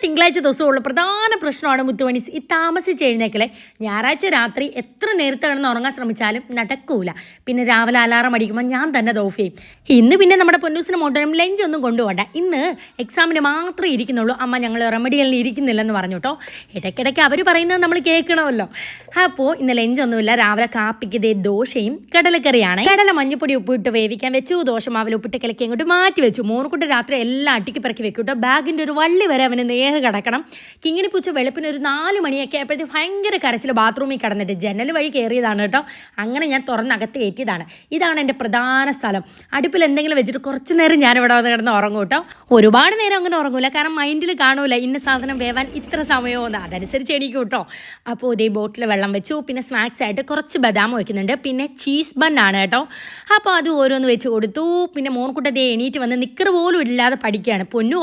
തിങ്കളാഴ്ച ദിവസമുള്ള പ്രധാന പ്രശ്നമാണ് മുത്തുമണി ഈ താമസിച്ച് എഴുന്നേക്കലെ. ഞായറാഴ്ച രാത്രി എത്ര നേരത്തെ കിടന്ന് ഉറങ്ങാൻ ശ്രമിച്ചാലും നടക്കൂല. പിന്നെ രാവിലെ അലാറം അടിക്കുമ്പോൾ ഞാൻ തന്നെ അത് ഓഫ് ചെയ്യും. ഇന്ന് പിന്നെ നമ്മുടെ പൊന്നൂസിന് മോട്ടനും ലഞ്ച് ഒന്നും കൊണ്ടുപോകണ്ട, ഇന്ന് എക്സാമിന് മാത്രമേ ഇരിക്കുന്നുള്ളൂ. അമ്മ ഞങ്ങൾ റെമഡികളിൽ ഇരിക്കുന്നില്ലെന്ന് പറഞ്ഞു കേട്ടോ. ഇടയ്ക്കിടയ്ക്ക് അവർ പറയുന്നത് നമ്മൾ കേൾക്കണമല്ലോ. അപ്പോൾ ഇന്ന് ലഞ്ചൊന്നുമില്ല. രാവിലെ കാപ്പിക്ക് ദേ ദോശയും കടലക്കറിയാണ്. കടല മഞ്ഞപ്പൊടി ഉപ്പിട്ട് വേവിക്കാൻ വെച്ചു. ദോശ മാവിൽ ഉപ്പിട്ട് കിളക്കി അങ്ങോട്ട് മാറ്റി വെച്ചു. മോർക്കുട്ടി രാത്രി എല്ലാം അട്ടിക്ക് പിറക്കി വെക്കും കേട്ടോ. ബാഗിൻ്റെ ഒരു വള്ളി വരെ അവന് നേരെ കിടക്കണം. കിങ്ങിണി പൂച്ച വെളുപ്പിന് ഒരു 4 മണിയൊക്കെ ആയപ്പോഴത്തേക്ക് ഭയങ്കര കരച്ചിൽ ബാത്റൂമിൽ കിടന്നിട്ട് ജനൽ വഴി കയറിയതാണ് കേട്ടോ. അങ്ങനെ ഞാൻ തുറന്നകത്ത് കയറ്റിയതാണ്. ഇതാണ് എൻ്റെ പ്രധാന സ്ഥലം. അടുപ്പിൽ എന്തെങ്കിലും വെച്ചിട്ട് കുറച്ച് നേരം ഞാനിവിടെ വന്ന് കിടന്ന് ഉറങ്ങും കേട്ടോ. ഒരുപാട് നേരം അങ്ങനെ ഉറങ്ങൂല, കാരണം മൈൻഡിൽ കാണൂല ഇന്ന സാധനം വേവാൻ ഇത്ര സമയമോ അതനുസരിച്ച് എണീക്കും കേട്ടോ. അപ്പോൾ ഇതേ ബോട്ടിൽ വെള്ളം വെച്ചു. പിന്നെ സ്നാക്സ് ആയിട്ട് കുറച്ച് ബദാം വയ്ക്കുന്നുണ്ട്. പിന്നെ ചീസ് ബണ്ണാണ് കേട്ടോ. അപ്പോൾ അത് ഓരോന്ന് വെച്ച് കൊടുത്തു. പിന്നെ മോൻകുട്ടത്തെ എണീറ്റ് വന്ന് നിക്കറ് പോലും ഇല്ലാതെ പഠിക്കുകയാണ്. പൊന്നു